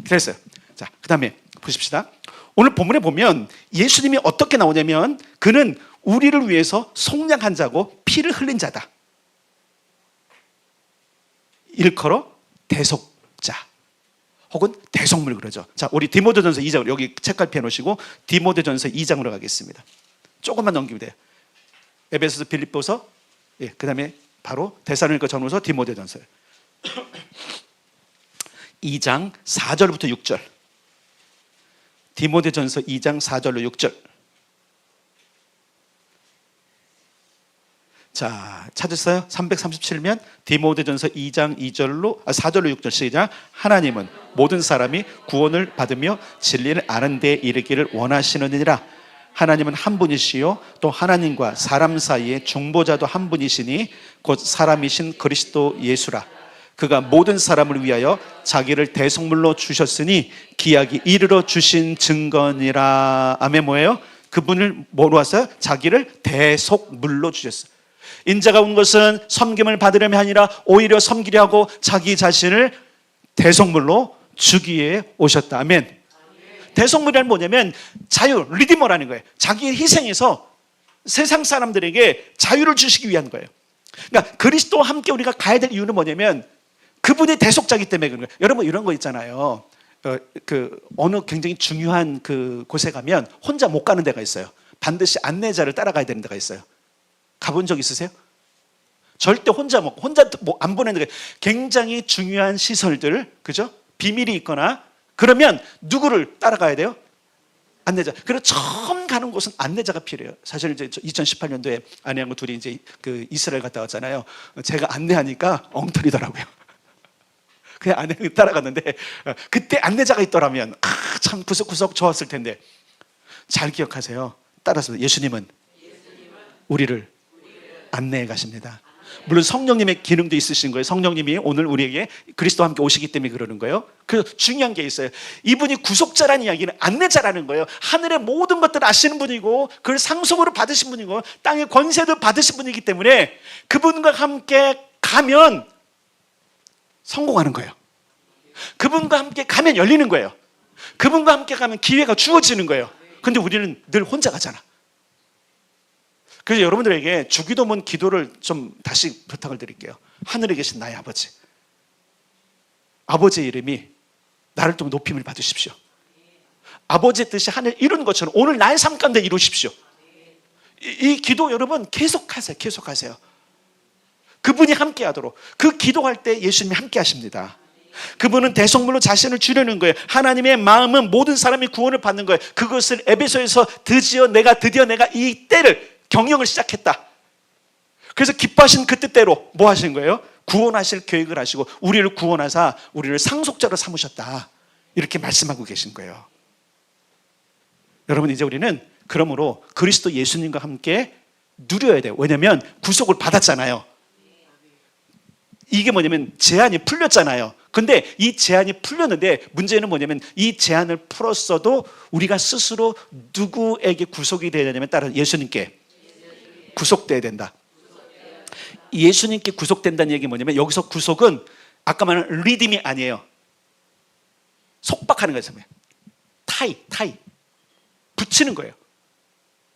됐어요. 자, 그 다음에 보십시다. 오늘 본문에 보면 예수님이 어떻게 나오냐면 그는 우리를 위해서 속량한 자고 피를 흘린 자다. 일컬어 대속자 혹은 대속물 그러죠. 자, 우리 디모데전서 2장 여기 책갈피 해놓으시고 디모데전서 2장으로 가겠습니다. 조금만 넘기면 돼요. 에베소서, 빌립보서, 그 다음에 바로 데살로니가 전후서, 디모데전서 2장 4절부터 6절. 디모데전서 2장 4절로 6절. 자, 찾으세요? 337면 디모데전서 2장 2절로 4절로 6절 시작. 하나님은 모든 사람이 구원을 받으며 진리를 아는 데 이르기를 원하시느니라. 하나님은 한 분이시요 또 하나님과 사람 사이에 중보자도 한 분이시니 곧 사람이신 그리스도 예수라. 그가 모든 사람을 위하여 자기를 대속물로 주셨으니 기약이 이르러 주신 증거니라. 아멘. 뭐예요? 그분을 뭐로 하세요? 자기를 대속물로 주셨어요. 인자가 온 것은 섬김을 받으려면 아니라 오히려 섬기려 하고 자기 자신을 대속물로 주기 위해 오셨다. 아멘. 대속물이란 뭐냐면 자유, 리디머라는 거예요. 자기의 희생에서 세상 사람들에게 자유를 주시기 위한 거예요. 그러니까 그리스도와 함께 우리가 가야 될 이유는 뭐냐면 그분이 대속자이기 때문에 그런 거예요. 여러분 이런 거 있잖아요. 어느 굉장히 중요한 그 곳에 가면 혼자 못 가는 데가 있어요. 반드시 안내자를 따라가야 되는 데가 있어요. 가본 적 있으세요? 절대 혼자 안 보내는 게 굉장히 중요한 시설들, 그죠? 비밀이 있거나 그러면 누구를 따라가야 돼요? 안내자. 그래서 처음 가는 곳은 안내자가 필요해요. 사실 이제 2018년도에 아내하고 둘이 이제 그 이스라엘 갔다 왔잖아요. 제가 안내하니까 엉터리더라고요. 그냥 아내 따라갔는데 그때 안내자가 있더라면 참 구석구석 좋았을 텐데. 잘 기억하세요. 따라서 예수님은 우리를 안내해 가십니다. 물론 성령님의 기능도 있으신 거예요. 성령님이 오늘 우리에게 그리스도와 함께 오시기 때문에 그러는 거예요. 그 중요한 게 있어요. 이분이 구속자라는 이야기는 안내자라는 거예요. 하늘의 모든 것들을 아시는 분이고 그걸 상속으로 받으신 분이고 땅의 권세도 받으신 분이기 때문에 그분과 함께 가면 성공하는 거예요. 그분과 함께 가면 열리는 거예요. 그분과 함께 가면 기회가 주어지는 거예요. 근데 우리는 늘 혼자 가잖아. 그래서 여러분들에게 주기도문 기도를 좀 다시 부탁을 드릴게요. 하늘에 계신 나의 아버지, 아버지의 이름이 나를 좀 높임을 받으십시오. 아버지의 뜻이 하늘 이룬 것처럼 오늘 나의 삶 가운데 이루십시오. 이 기도 여러분 계속하세요. 계속하세요. 그분이 함께 하도록. 그 기도할 때 예수님이 함께 하십니다. 그분은 대속물로 자신을 주려는 거예요. 하나님의 마음은 모든 사람이 구원을 받는 거예요. 그것을 에베소에서 드디어 내가 이 때를 경영을 시작했다. 그래서 기뻐하신 그 뜻대로 뭐 하신 거예요? 구원하실 계획을 하시고 우리를 구원하사 우리를 상속자로 삼으셨다. 이렇게 말씀하고 계신 거예요. 여러분 이제 우리는 그러므로 그리스도 예수님과 함께 누려야 돼요. 왜냐하면 구속을 받았잖아요. 이게 뭐냐면 제한이 풀렸잖아요. 근데 이 제한이 풀렸는데 문제는 뭐냐면 이 제한을 풀었어도 우리가 스스로 누구에게 구속이 되어야 되냐면 따라 예수님께 구속돼야 된다. 예수님께 구속된다는 얘기 뭐냐면 여기서 구속은 아까 말한 리딤이 아니에요. 속박하는 거예요. 타이 붙이는 거예요.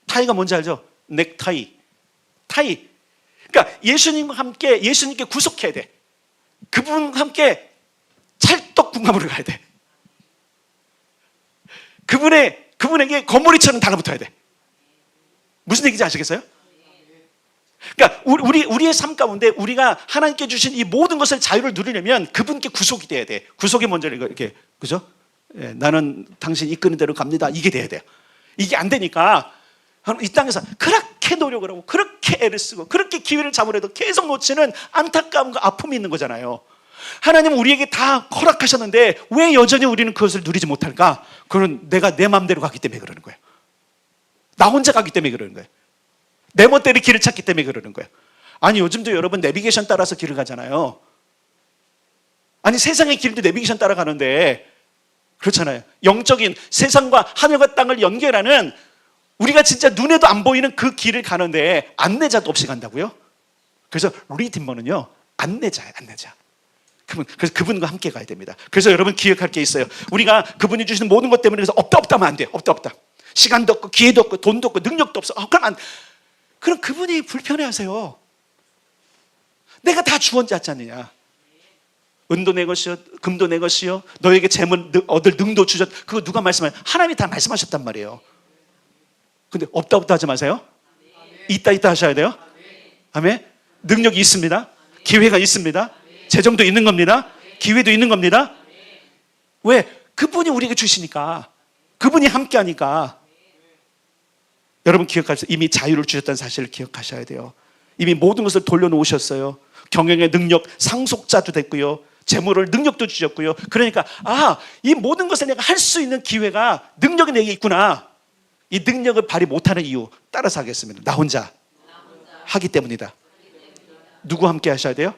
타이가 뭔지 알죠? 넥타이. 타이. 그러니까 예수님과 함께 예수님께 구속해야 돼. 그분과 함께 찰떡궁합으로 가야 돼. 그분에게 거머리처럼 달라붙어야 돼. 무슨 얘기인지 아시겠어요? 그러니까 우리의 삶 가운데 우리가 하나님께 주신 이 모든 것을 자유를 누리려면 그분께 구속이 돼야 돼. 구속이 먼저 이렇게 그죠? 예, 나는 당신 이끄는 대로 갑니다. 이게 돼야 돼요. 이게 안 되니까 이 땅에서 그렇게 노력을 하고 그렇게 애를 쓰고 그렇게 기회를 잡으려도 계속 놓치는 안타까움과 아픔이 있는 거잖아요. 하나님은 우리에게 다 허락하셨는데 왜 여전히 우리는 그것을 누리지 못할까? 그건 내가 내 마음대로 가기 때문에 그러는 거예요. 나 혼자 가기 때문에 그러는 거예요. 내 멋대로 길을 찾기 때문에 그러는 거예요. 아니 요즘도 여러분 내비게이션 따라서 길을 가잖아요. 아니 세상의 길도 내비게이션 따라가는데 그렇잖아요. 영적인 세상과 하늘과 땅을 연결하는 우리가 진짜 눈에도 안 보이는 그 길을 가는데 안내자도 없이 간다고요? 그래서 리디머는요 안내자예요. 안내자. 그래서 그분과 함께 가야 됩니다. 그래서 여러분 기억할 게 있어요. 우리가 그분이 주시는 모든 것 때문에 그래서 없다 하면 안 돼요. 없다. 시간도 없고 기회도 없고 돈도 없고 능력도 없어. 그럼 그분이 불편해하세요. 내가 다 주원자지 않느냐. 은도 내 것이요 금도 내 것이요 너에게 재물 얻을 능도 주셨. 그거 누가 말씀하요? 하나님이 다 말씀하셨단 말이에요. 근데 없다 하지 마세요. 있다 하셔야 돼요. 아멘. 능력이 있습니다. 기회가 있습니다. 재정도 있는 겁니다. 기회도 있는 겁니다. 왜? 그분이 우리에게 주시니까. 그분이 함께하니까. 여러분 기억하세요. 이미 자유를 주셨다는 사실을 기억하셔야 돼요. 이미 모든 것을 돌려놓으셨어요. 경영의 능력, 상속자도 됐고요. 재물을 능력도 주셨고요. 그러니까 이 모든 것을 내가 할 수 있는 기회가, 능력이 내게 있구나. 이 능력을 발휘 못하는 이유 따라서 하겠습니다. 나 혼자 하기 때문이다. 누구 함께 하셔야 돼요?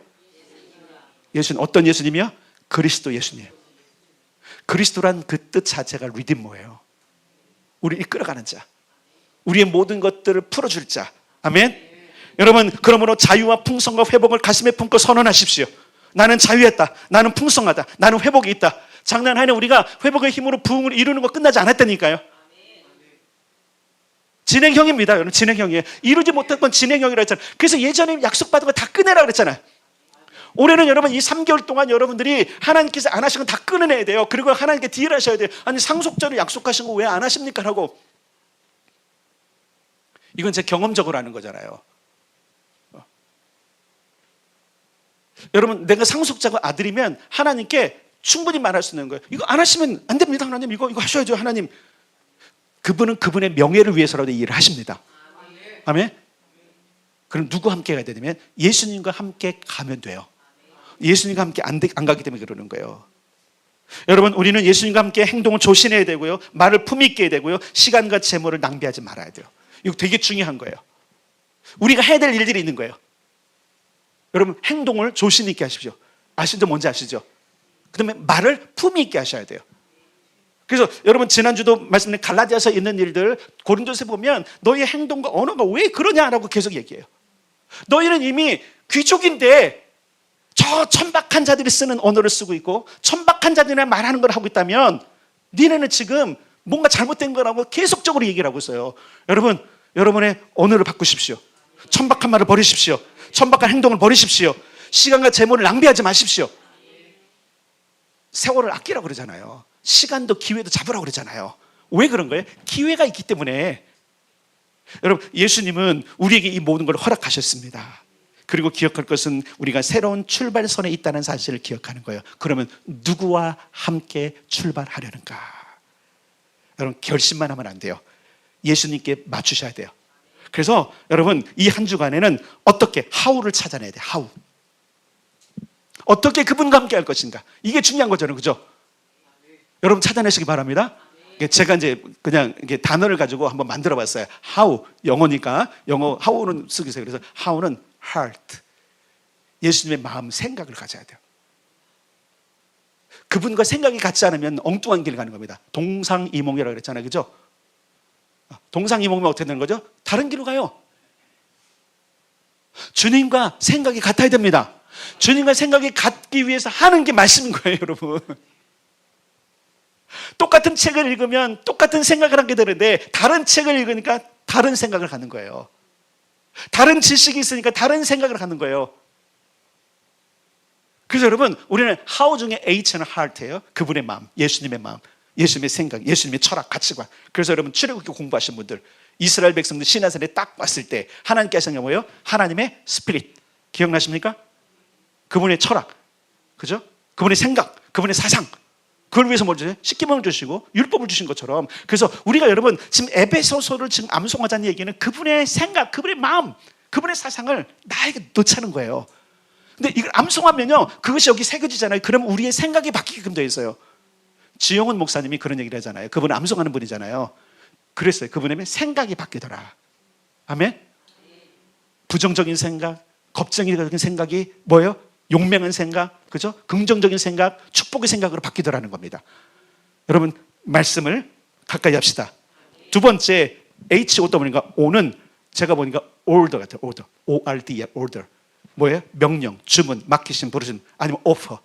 예수님. 어떤 예수님이요? 그리스도 예수님. 그리스도란 그 뜻 자체가 리디머예요. 우리 이끌어가는 자, 우리의 모든 것들을 풀어줄 자. 아멘. 여러분, 그러므로 자유와 풍성과 회복을 가슴에 품고 선언하십시오. 나는 자유했다. 나는 풍성하다. 나는 회복이 있다. 작년 한 해 우리가 회복의 힘으로 부흥을 이루는 거 끝나지 않았다니까요. 진행형입니다. 여러분, 진행형이에요. 이루지 못한 건 진행형이라고 했잖아요. 그래서 예전에 약속받은 거 다 끊으라고 그랬잖아요. 올해는 여러분 이 3개월 동안 여러분들이 하나님께서 안 하신 건 다 끊어내야 돼요. 그리고 하나님께 딜하셔야 돼요. 아니, 상속자로 약속하신 거 왜 안 하십니까? 라고. 이건 제 경험적으로 하는 거잖아요. 여러분, 내가 상속자가 아들이면 하나님께 충분히 말할 수 있는 거예요. 이거 안 하시면 안 됩니다. 하나님, 이거 하셔야죠. 하나님. 그분은 그분의 명예를 위해서라도 이 일을 하십니다. 아멘. 그럼 누구 함께 가야 되냐면 예수님과 함께 가면 돼요. 예수님과 함께 안 가기 때문에 그러는 거예요. 여러분, 우리는 예수님과 함께 행동을 조심해야 되고요, 말을 품위 있게 해야 되고요, 시간과 재물을 낭비하지 말아야 돼요. 이거 되게 중요한 거예요. 우리가 해야 될 일들이 있는 거예요. 여러분, 행동을 조심 있게 하십시오. 아시죠? 뭔지 아시죠? 그 다음에 말을 품위 있게 하셔야 돼요. 그래서 여러분, 지난주도 말씀드린 갈라디아서 있는 일들 고린도서에 보면 너희의 행동과 언어가 왜 그러냐라고 계속 얘기해요. 너희는 이미 귀족인데 저 천박한 자들이 쓰는 언어를 쓰고 있고 천박한 자들이 말하는 걸 하고 있다면 니네는 지금 뭔가 잘못된 거라고 계속적으로 얘기를 하고 있어요. 여러분, 여러분의 언어를 바꾸십시오. 천박한 말을 버리십시오. 천박한 행동을 버리십시오. 시간과 재물을 낭비하지 마십시오. 세월을 아끼라고 그러잖아요. 시간도 기회도 잡으라고 그러잖아요. 왜 그런 거예요? 기회가 있기 때문에. 여러분, 예수님은 우리에게 이 모든 걸 허락하셨습니다. 그리고 기억할 것은 우리가 새로운 출발선에 있다는 사실을 기억하는 거예요. 그러면 누구와 함께 출발하려는가? 여러분, 결심만 하면 안 돼요. 예수님께 맞추셔야 돼요. 그래서 여러분, 이 한 주간에는 어떻게 하우를 찾아내야 돼요. 하우. 어떻게 그분과 함께 할 것인가? 이게 중요한 거잖아요. 그죠? 여러분, 찾아내시기 바랍니다. 제가 이제 그냥 이게 단어를 가지고 한번 만들어 봤어요. how, 영어니까 영어 how는 쓰기 세요. 그래서 how는 heart. 예수님의 마음, 생각을 가져야 돼요. 그분과 생각이 같지 않으면 엉뚱한 길을 가는 겁니다. 동상이몽이라고 그랬잖아요. 그죠? 동상이몽이면 어떻게 되는 거죠? 다른 길로 가요. 주님과 생각이 같아야 됩니다. 주님과 생각이 같기 위해서 하는 게 말씀인 거예요, 여러분. 똑같은 책을 읽으면 똑같은 생각을 하게 되는데 다른 책을 읽으니까 다른 생각을 하는 거예요. 다른 지식이 있으니까 다른 생각을 하는 거예요. 그래서 여러분, 우리는 how 중에 H는 heart예요. 그분의 마음, 예수님의 마음, 예수님의 생각, 예수님의 철학, 가치관. 그래서 여러분, 출애굽기 공부하신 분들, 이스라엘 백성들 시내산에 딱 왔을 때 하나님께 하신 게 뭐예요? 하나님의 스피릿. 기억나십니까? 그분의 철학, 그죠? 그분의 생각, 그분의 사상. 그걸 위해서 뭘 주세요? 십계명을 주시고 율법을 주신 것처럼. 그래서 우리가 여러분 지금 에베소서를 지금 암송하자는 얘기는 그분의 생각, 그분의 마음, 그분의 사상을 나에게 놓자는 거예요. 근데 이걸 암송하면요, 그것이 여기 새겨지잖아요. 그러면 우리의 생각이 바뀌게끔 되어 있어요. 지용훈 목사님이 그런 얘기를 하잖아요. 그분은 암송하는 분이잖아요. 그랬어요. 그분의 생각이 바뀌더라. 아멘? 부정적인 생각, 겁쟁이적인 생각이 뭐예요? 용맹한 생각, 그죠? 긍정적인 생각, 축복의 생각으로 바뀌더라는 겁니다. 여러분, 말씀을 가까이 합시다. 두 번째, HOW가 O는 제가 보니까 order 같아요. order. ORD, order. 뭐예요? 명령, 주문, 맡기심, 부르심, 아니면 offer.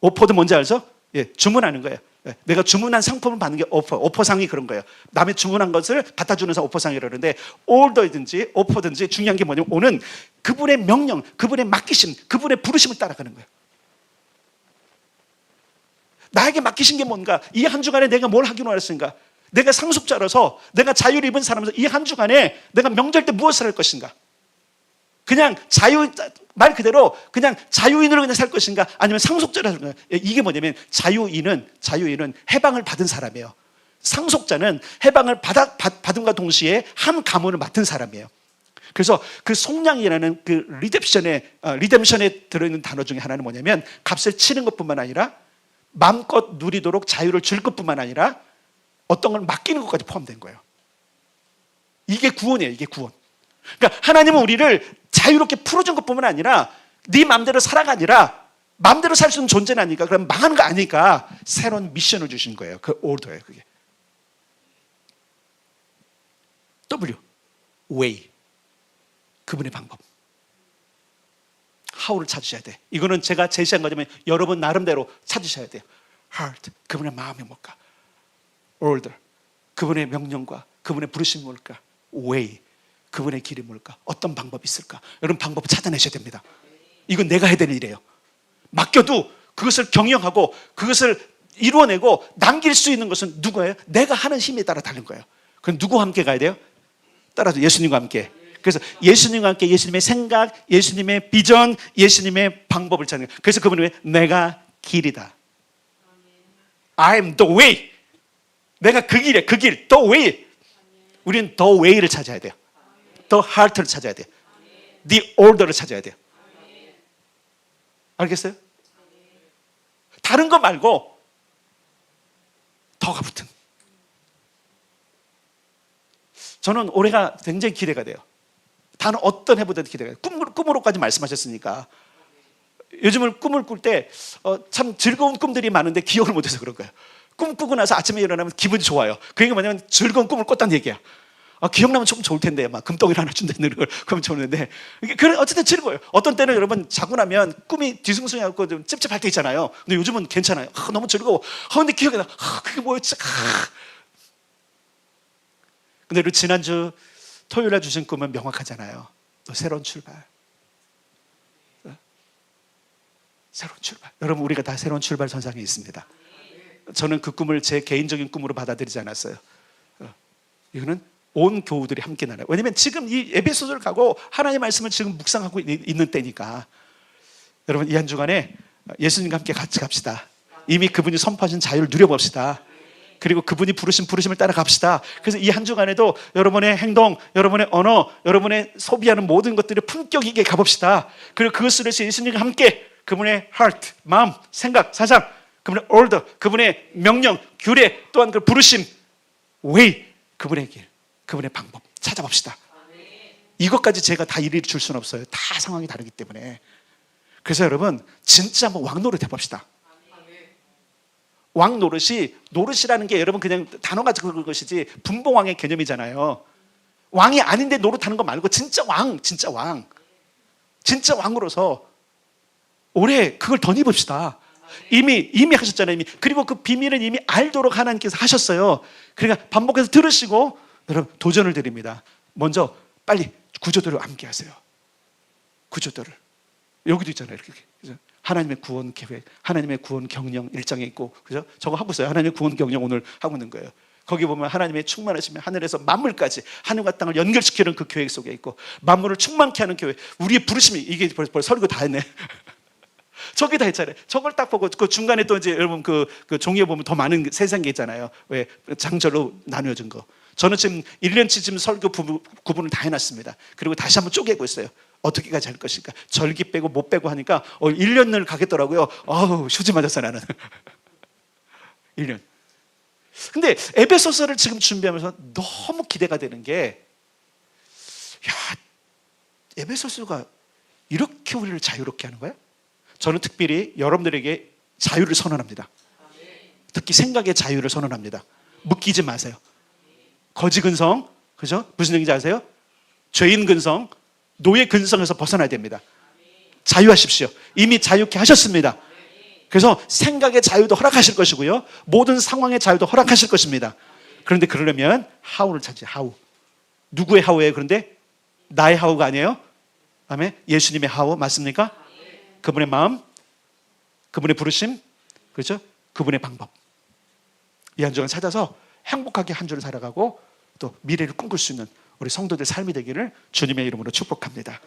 offer도 뭔지 알죠? 예, 주문하는 거예요. 예, 내가 주문한 상품을 받는 게 오퍼상이 그런 거예요. 남의 주문한 것을 갖다 주는 사 오퍼상이라고 그러는데, order든지 offer든지 중요한 게 뭐냐면 오는 그분의 명령, 그분의 맡기심, 그분의 부르심을 따라가는 거예요. 나에게 맡기신 게 뭔가? 이 한 주간에 내가 뭘 하기로 했습니까? 내가 상속자라서, 내가 자유를 입은 사람으로서 이 한 주간에 내가 명절 때 무엇을 할 것인가? 그냥 말 그대로 그냥 자유인으로 그냥 살 것인가? 아니면 상속자로 살 것인가? 이게 뭐냐면 자유인은 해방을 받은 사람이에요. 상속자는 해방을 받음과 동시에 한 가문을 맡은 사람이에요. 그래서 그 속량이라는 그 리뎀션에 들어있는 단어 중에 하나는 뭐냐면 값을 치는 것뿐만 아니라 마음껏 누리도록 자유를 줄 것뿐만 아니라 어떤 걸 맡기는 것까지 포함된 거예요. 이게 구원이에요. 이게 구원. 그러니까 하나님은 우리를 자유롭게 풀어준 것뿐만 아니라 네 마음대로 살아가 아니라 마음대로 살 수 있는 존재는 아니까, 그럼 망하는 거 아니까 새로운 미션을 주신 거예요. 그 오더예요. 그게 W, way, 그분의 방법. how를 찾으셔야 돼. 이거는 제가 제시한 거지만 여러분 나름대로 찾으셔야 돼요. heart, 그분의 마음이 뭘까? order, 그분의 명령과 그분의 부르심이 뭘까? way, 그분의 길이 뭘까? 어떤 방법이 있을까? 여러분 방법을 찾아내셔야 됩니다. 이건 내가 해야 되는 일이에요. 맡겨도 그것을 경영하고 그것을 이루어내고 남길 수 있는 것은 누구예요? 내가 하는 힘에 따라 다른 거예요. 그럼 누구와 함께 가야 돼요? 따라서 예수님과 함께. 그래서 예수님과 함께 예수님의 생각, 예수님의 비전, 예수님의 방법을 찾는 거예요. 그래서 그분은 왜? 내가 길이다. I am the way. 내가 그 길이야. 그 길. The way. 우리는 the way를 찾아야 돼요. The heart를 찾아야 돼요. The order를 찾아야 돼요. 알겠어요? 다른 거 말고 더가 붙은. 저는 올해가 굉장히 기대가 돼요. 다른 어떤 해보다도 기대가 돼요. 꿈으로까지 말씀하셨으니까. 요즘은 꿈을 꿀 때 참 즐거운 꿈들이 많은데 기억을 못해서 그런 거예요. 꿈 꾸고 나서 아침에 일어나면 기분이 좋아요. 그 얘기가 뭐냐면 즐거운 꿈을 꿨다는 얘기야. 기억나면 조금 좋을 텐데 막 금덩이를 하나 준다는 걸 그러면 좋은데, 어쨌든 즐거워요. 어떤 때는 여러분 자고 나면 꿈이 뒤숭숭해갖고 좀 찝찝할 때 있잖아요. 근데 요즘은 괜찮아요. 너무 즐거워. 근데 기억이 나. 그게 뭐였지? 근데 우리 지난주 토요일에 주신 꿈은 명확하잖아요. 또 새로운 출발. 새로운 출발. 여러분 우리가 다 새로운 출발 선상에 있습니다. 저는 그 꿈을 제 개인적인 꿈으로 받아들이지 않았어요. 이거는 온 교우들이 함께 나눠요. 왜냐하면 지금 이 에베소서를 가고 하나님의 말씀을 지금 묵상하고 있는 때니까. 여러분 이 한 주간에 예수님과 함께 같이 갑시다. 이미 그분이 선포하신 자유를 누려봅시다. 그리고 그분이 부르신 부르심을 따라갑시다. 그래서 이 한 주간에도 여러분의 행동, 여러분의 언어, 여러분의 소비하는 모든 것들을 품격 있게 가봅시다. 그리고 그것을 위해서 예수님과 함께 그분의 heart, 마음, 생각, 사상, 그분의 order, 그분의 명령, 규례, 또한 그 부르심, way, 그분의 길, 그분의 방법 찾아봅시다. 이것까지 제가 다 일일이 줄 수는 없어요. 다 상황이 다르기 때문에. 그래서 여러분 진짜 한번 왕노릇 해봅시다. 노릇이라는 게 여러분 그냥 단어가 그것이지 분봉왕의 개념이잖아요. 왕이 아닌데 노릇하는 거 말고 진짜 왕으로서 올해 그걸 덧입읍시다. 이미 하셨잖아요. 이미. 그리고 그 비밀은 이미 알도록 하나님께서 하셨어요. 그러니까 반복해서 들으시고 여러분 도전을 드립니다. 먼저 빨리 구조들을 함께 하세요. 구조들을. 여기도 있잖아요. 이렇게. 하나님의 구원 계획, 하나님의 구원 경영 일정에 있고, 그죠? 저거 하고 있어요. 하나님의 구원 경영 오늘 하고 있는 거예요. 거기 보면 하나님의 충만하심이 하늘에서 만물까지 하늘과 땅을 연결시키는 그 계획 속에 있고, 만물을 충만케 하는 계획, 우리의 부르심이 이게 벌써 설교 다 했네. 저기 다 했잖아요. 저걸 딱 보고 그 중간에 또 이제 여러분 그 종이에 보면 더 많은 세상 게 있잖아요. 왜 장절로 나누어진 거. 저는 지금 1년치 지금 설교 구분을 다 해놨습니다. 그리고 다시 한번 쪼개고 있어요. 어떻게까지 할 것일까? 절기 빼고 못 빼고 하니까 1년을 가겠더라고요. 휴지 맞았어 나는. 1년. 근데 에베소서를 지금 준비하면서 너무 기대가 되는 게, 에베소서가 이렇게 우리를 자유롭게 하는 거야? 저는 특별히 여러분들에게 자유를 선언합니다. 특히 생각의 자유를 선언합니다. 묶이지 마세요. 거지 근성, 그죠? 무슨 얘기인지 아세요? 죄인 근성, 노예 근성에서 벗어나야 됩니다. 자유하십시오. 이미 자유케 하셨습니다. 그래서 생각의 자유도 허락하실 것이고요, 모든 상황의 자유도 허락하실 것입니다. 그런데 그러려면 how를 찾지. how. 누구의 how예요? 그런데 나의 how가 아니에요. 아멘. 예수님의 how 맞습니까? 그분의 마음, 그분의 부르심, 그렇죠? 그분의 방법. 이 한 주간 찾아서 행복하게 한 주를 살아가고 또 미래를 꿈꿀 수 있는 우리 성도들 삶이 되기를 주님의 이름으로 축복합니다.